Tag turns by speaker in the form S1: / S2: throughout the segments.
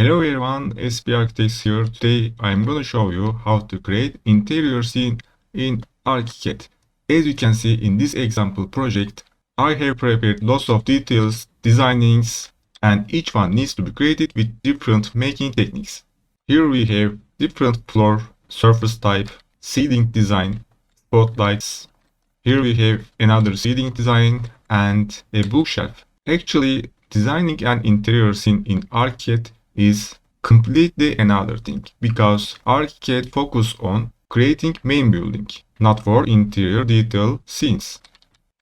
S1: Hello everyone, SB Architects here. Today I'm gonna show you how to create interior scene in Archicad. As you can see in this example project, I have prepared lots of details, designings, and each one needs to be created with different making techniques. Here we have different floor, surface type, ceiling design, spotlights. Here we have another ceiling design and a bookshelf. Actually, designing an interior scene in Archicad is completely another thing because Archicad focus on creating main building, not for interior detail scenes.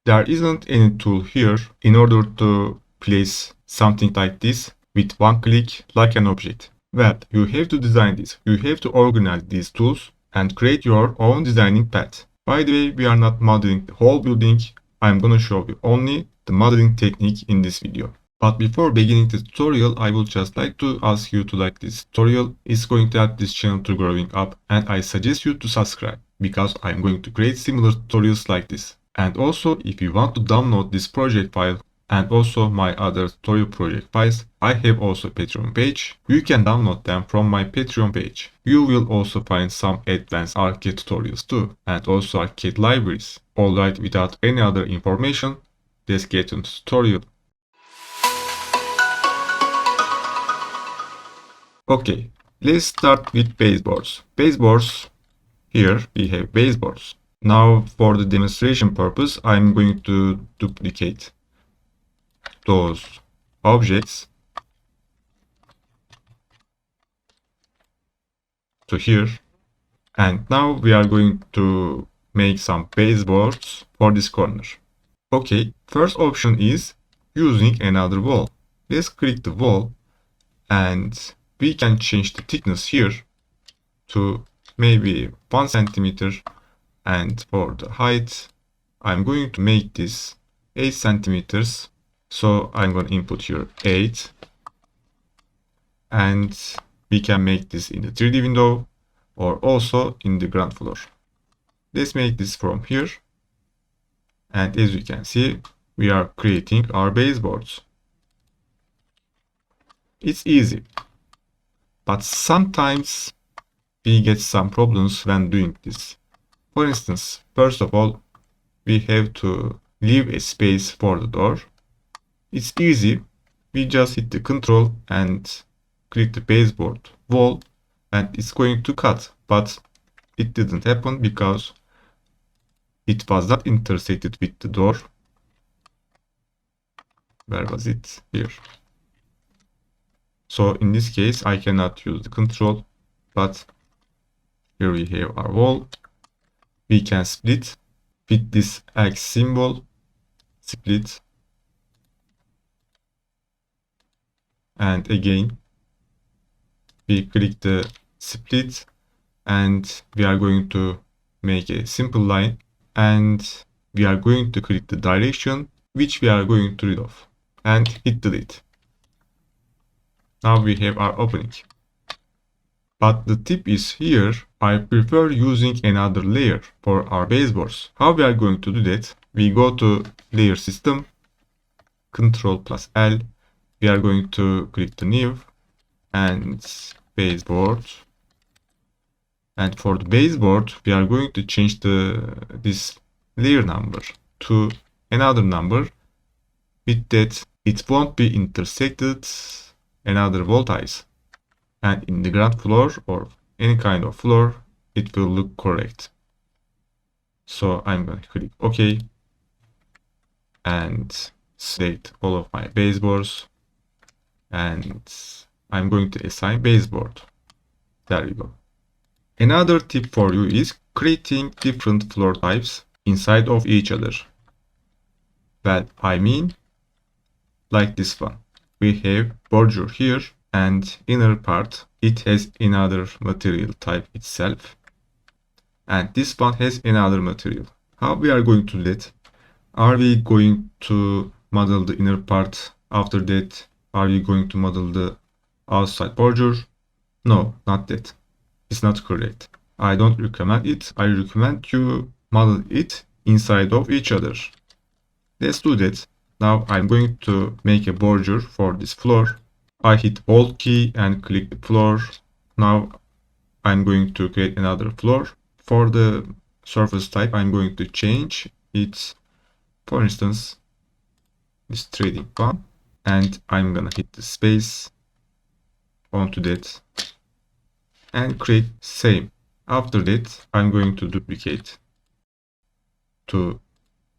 S1: There isn't any tool here in order to place something like this with one click like an object. Well, you have to design this. You have to organize these tools and create your own designing path. By the way, we are not modeling the whole building. I'm gonna show you only the modeling technique in this video. But before beginning the tutorial, I would just like to ask you to like this tutorial. It's going to help this channel to growing up, and I suggest you to subscribe because I'm going to create similar tutorials like this. And also, if you want to download this project file and also my other tutorial project files, I have also a Patreon page. You can download them from my Patreon page. You will also find some advanced Archicad tutorials too, and also Archicad libraries. Alright, without any other information, let's get into the tutorial. Okay, let's start with baseboards. Baseboards, here we have baseboards. Now for the demonstration purpose, I'm going to duplicate those objects to here. And now we are going to make some baseboards for this corner. Okay, first option is using another wall. Let's click the wall and we can change the thickness here to maybe 1 centimeter, and for the height I'm going to make this 8 centimeters. So I'm going to input here 8, and we can make this in the 3D window or also in the ground floor. Let's make this from here, and as you can see, we are creating our baseboards. It's easy, but sometimes we get some problems when doing this. For instance, first of all, we have to leave a space for the door. It's easy. We just hit the control and click the baseboard wall and it's going to cut, but it didn't happen because it was not intersected with the door. Where was it? Here. So in this case, I cannot use the control, but here we have our wall. We can split with this X symbol, split. And again, we click the split and we are going to make a simple line, and we are going to click the direction which we are going to read off and hit delete. Now we have our opening. But the tip is here, I prefer using another layer for our baseboards. How we are going to do that? We go to layer system, Ctrl plus L. We are going to click the new and baseboard. And for the baseboard, we are going to change this layer number to another number. With that, it won't be intersected another voltage. And in the ground floor or any kind of floor, it will look correct. So I'm going to click OK and select all of my baseboards. And I'm going to assign baseboard. There we go. Another tip for you is creating different floor types inside of each other. Well, I mean, like this one. We have border here and inner part. It has another material type itself. And this one has another material. How we are going to do that? Are we going to model the inner part? After that, are we going to model the outside border? No, not that. It's not correct. I don't recommend it. I recommend you model it inside of each other. Let's do that. Now I'm going to make a border for this floor. I hit Alt key and click the floor. Now I'm going to create another floor. For the surface type, I'm going to change it, for instance, this trading one, and I'm gonna hit the space onto that and create same. After that, I'm going to duplicate to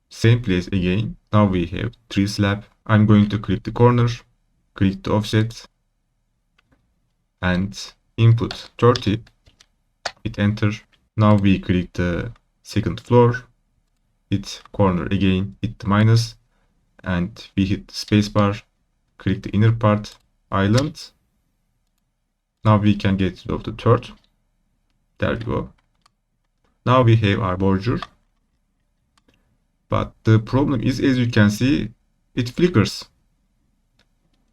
S1: same place again. Now we have 3 slab. I'm going to click the corner, click the offset, and input 30, hit enter. Now we click the second floor, hit corner again, hit the minus, and we hit the spacebar, click the inner part, island. Now we can get rid of the third. There we go. Now we have our border. But the problem is, as you can see, it flickers,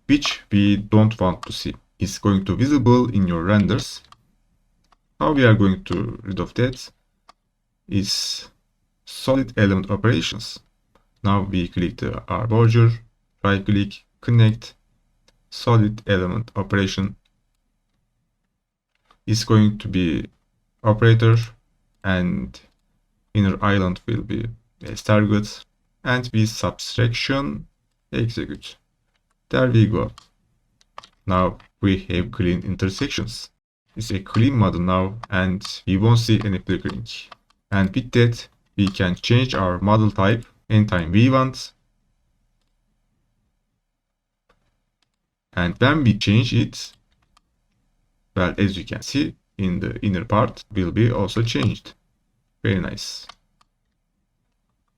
S1: which we don't want to see. It's going to visible in your renders. How we are going to rid of that is solid element operations. Now we click our border, right click, connect, solid element operation is going to be operator, and inner island will be as target, and we subtraction execute. There we go. Now we have clean intersections. It's a clean model now, and we won't see any flickering. And with that, we can change our model type anytime we want. And when we change it, well, as you can see, in the inner part will be also changed. Very nice.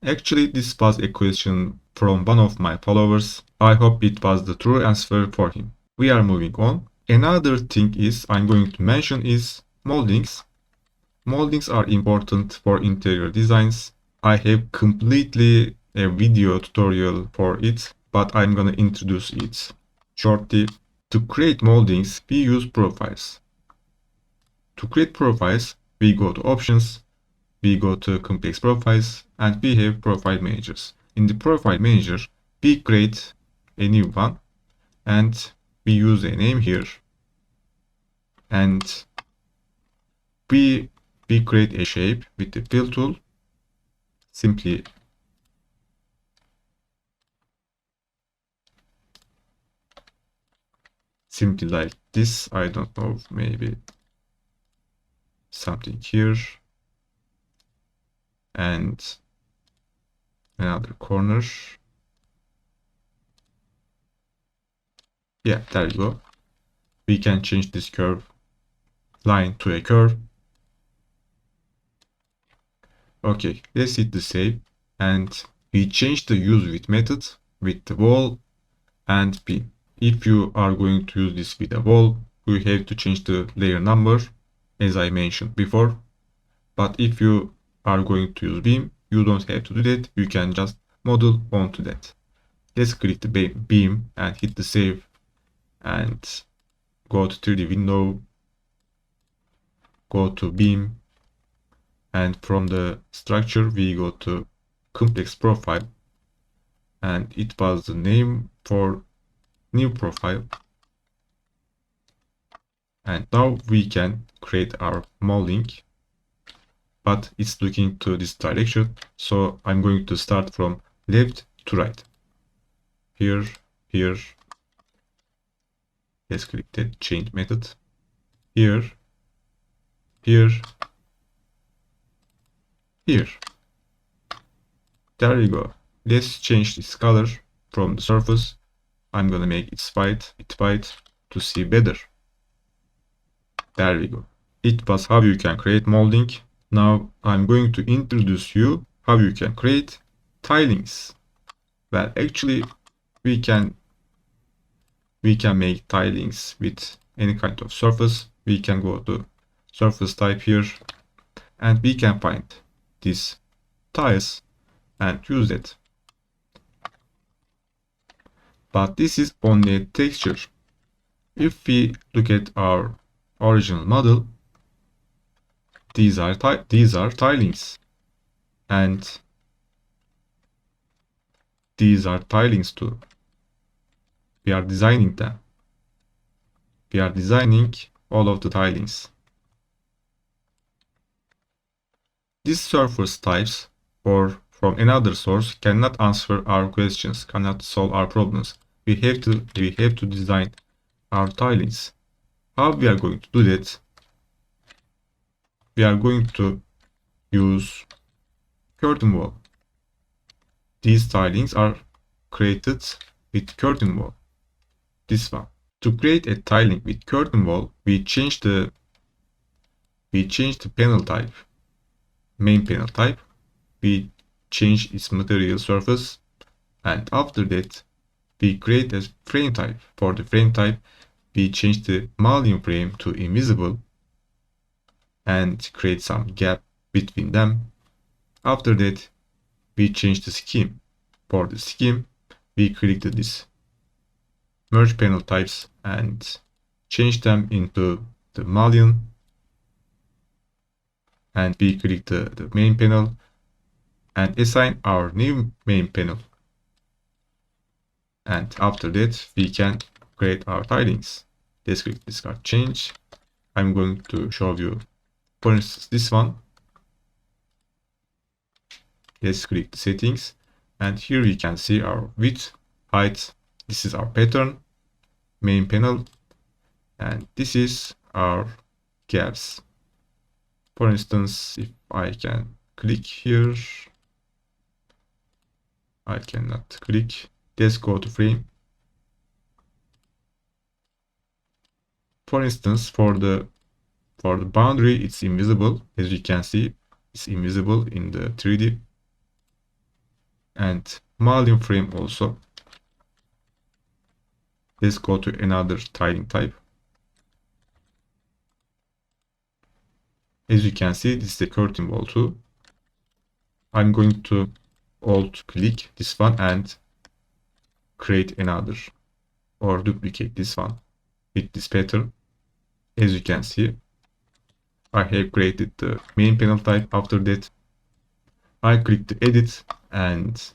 S1: Actually, this was a question from one of my followers. I hope it was the true answer for him. We are moving on. Another thing is I'm going to mention is moldings. Moldings are important for interior designs. I have completely a video tutorial for it, but I'm gonna introduce it shortly. To create moldings, we use profiles. To create profiles, we go to options, we go to complex profiles, and we have profile managers. In the profile manager, we create a new one, and we use a name here, and we create a shape with the fill tool. Simply like this. I don't know, maybe something here and another corner. Yeah, there you go. We can change this curve line to a curve. Okay, let's hit the save, and we change the use with method with the wall and beam. If you are going to use this with a wall, you have to change the layer number, as I mentioned before. But if you are going to use beam, you don't have to do that. You can just model onto that. Let's click the beam and hit the save, and go to 3D window, go to beam, and from the structure we go to complex profile, and it was the name for new profile. And now we can create our molding, but it's looking to this direction. So I'm going to start from left to right. Here, here. Let's click that change method. Here, here, here. There we go. Let's change this color from the surface. I'm gonna make it white to see better. There we go. It was how you can create molding. Now I'm going to introduce you how you can create tilings. Well, actually we can make tilings with any kind of surface. We can go to surface type here, and we can find these tiles and use it. But this is only a texture. If we look at our original model, these are tilings, and these are tilings too. We are designing them. We are designing all of the tilings. These surface types or from another source cannot answer our questions, cannot solve our problems. We have to design our tilings. How we are going to do that? We are going to use curtain wall. These tilings are created with curtain wall. This one. To create a tiling with curtain wall, we change the panel type, main panel type. We change its material surface, and after that, we create a frame type. For the frame type, we change the mullion frame to invisible and create some gap between them. After that, we change the scheme. For the scheme, we click this merge panel types and change them into the mullion, and we click the main panel and assign our new main panel. And after that, we can create our tilings. Let's click discard change. I'm going to show you, for instance, this one. Let's click the settings, and here we can see our width, height. This is our pattern, main panel, and this is our gaps. For instance, if I can click here, I cannot click. Let's go to frame. For instance, for the boundary, it's invisible. As you can see, it's invisible in the 3D. And mullion frame also. Let's go to another tiling type. As you can see, this is the curtain wall too. I'm going to alt click this one and create another, or duplicate this one with this pattern. As you can see, I have created the main panel type. After that, I click the edit and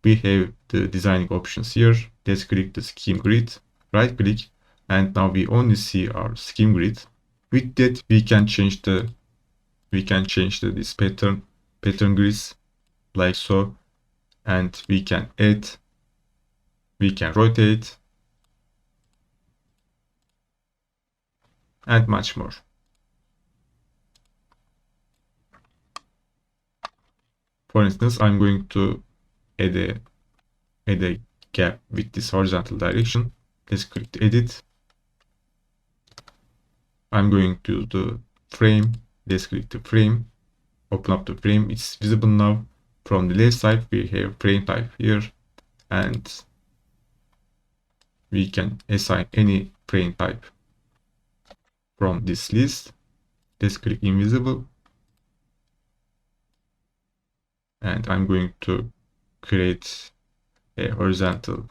S1: we have the designing options here. Let's click the scheme grid, right click, and now we only see our scheme grid. With that, we can change this pattern grids like so, and we can add, we can rotate, and much more. For instance, I'm going to add a gap with this horizontal direction. Let's click the edit. I'm going to the frame. Let's click the frame. Open up the frame. It's visible now. From the left side, we have frame type here, and we can assign any frame type from this list. Let's click invisible, and I'm going to create a horizontal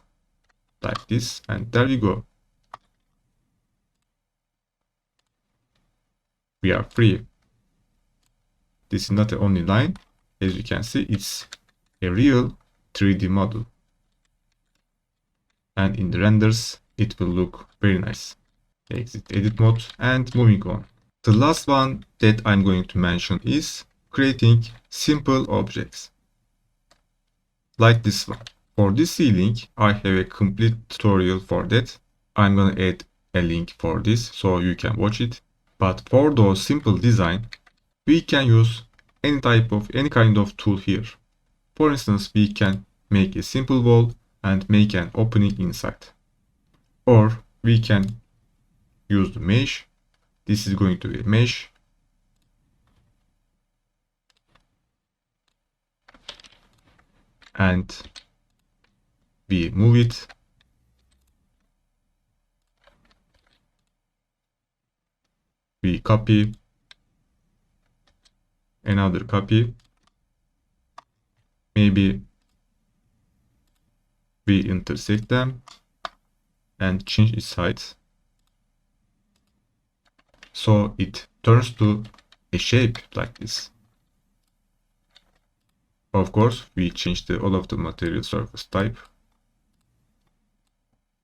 S1: like this, and there we go. We are free. This is not an only line. As you can see, it's a real 3D model, and in the renders it will look very nice. Exit edit mode and moving on. The last one that I'm going to mention is creating simple objects like this one. For this ceiling, I have a complete tutorial for that. I'm gonna add a link for this so you can watch it. But for those simple design, we can use any kind of tool here. For instance, we can make a simple wall and make an opening inside. Or we can use the mesh. This is going to be a mesh. And we move it. We copy. Another copy. Maybe we intersect them and change its height so it turns to a shape like this. Of course, we change all of the material surface type.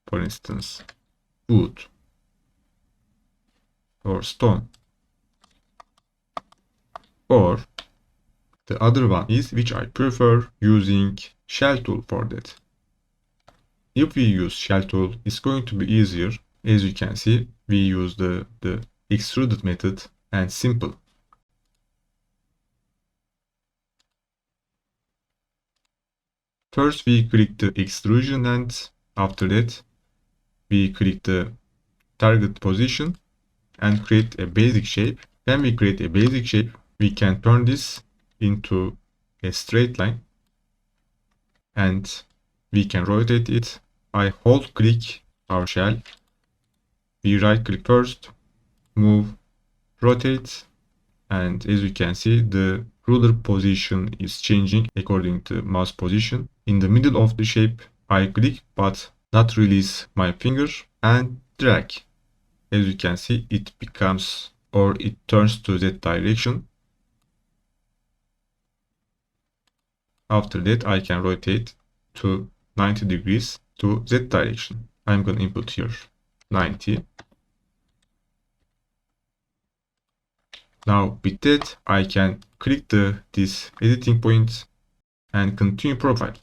S1: For instance, wood. or stone. Or the other one is, which I prefer, using shell tool for that. If we use shell tool, it's going to be easier. As you can see, we use the extruded method and simple. First, we click the extrusion, and after that, we click the target position and create a basic shape. When we create a basic shape, we can turn this into a straight line and we can rotate it. I hold click our shell. We right click first, move, rotate, and as you can see, the ruler position is changing according to mouse position. In the middle of the shape, I click but not release my finger and drag. As you can see, it becomes, or it turns to that direction. After that, I can rotate to 90 degrees to that direction. I'm going to input here 90. Now with that, I can click this editing point and continue profile.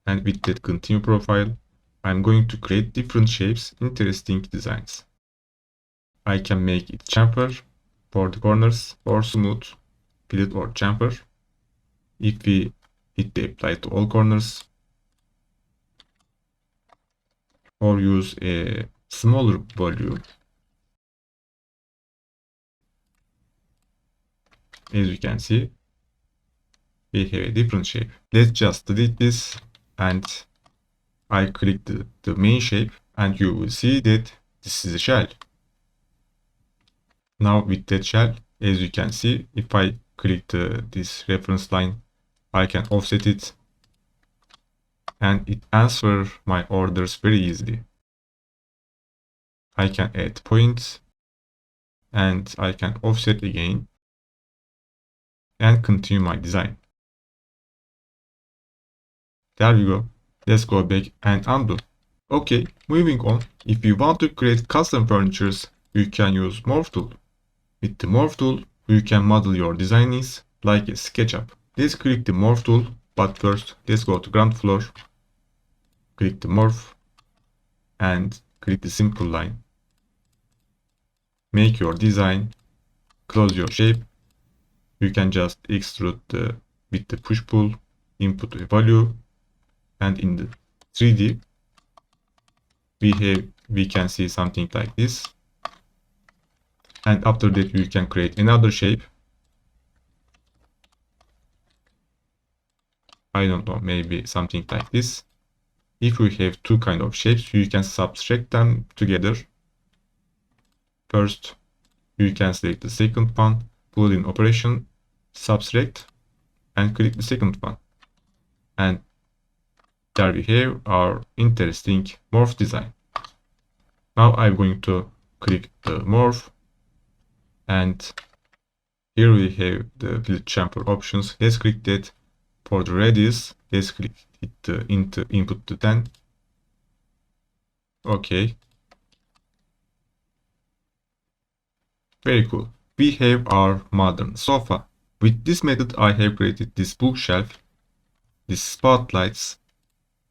S1: And with that continue profile, I'm going to create different shapes, interesting designs. I can make it chamfer for the corners, or smooth, fillet or chamfer. If we hit the apply to all corners, or use a smaller volume. As you can see, we have a different shape. Let's just delete this and I click the main shape and you will see that this is a shell. Now with that shell, as you can see, if I click this reference line, I can offset it and it answers my orders very easily. I can add points and I can offset again and continue my design. There we go. Let's go back and undo. Okay, moving on. If you want to create custom furnitures, you can use Morph tool. With the Morph tool, you can model your designs like a SketchUp. Let's click the Morph tool, but first let's go to ground floor. Click the Morph and click the simple line. Make your design, close your shape. You can just extrude with the push pull, input a value, and in the 3D we can see something like this. And after that you can create another shape. I don't know, maybe something like this. If we have two kind of shapes, you can subtract them together. First, you can select the second one, Boolean operation, subtract, and click the second one. And there we have our interesting morph design. Now I'm going to click the morph, and here we have the fillet chamfer options. Let's click that. For the radius, let's click it into input to 10. Okay. Very cool. We have our modern sofa. With this method, I have created this bookshelf, these spotlights,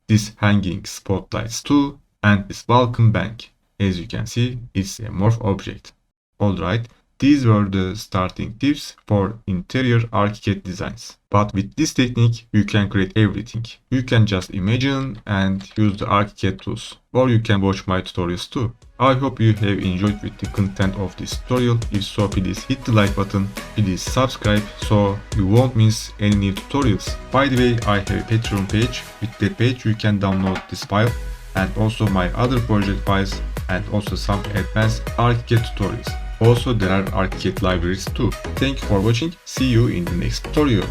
S1: this hanging spotlights too, and this welcome bank. As you can see, it's a morph object. Alright, these were the starting tips for interior Archicad designs. But with this technique, you can create everything. You can just imagine and use the Archicad tools. Or you can watch my tutorials too. I hope you have enjoyed with the content of this tutorial. If so, please hit the like button, please subscribe so you won't miss any new tutorials. By the way, I have a Patreon page. With that page you can download this file and also my other project files and also some advanced Archicad tutorials. Also there are Archicad libraries too. Thank you for watching. See you in the next tutorial.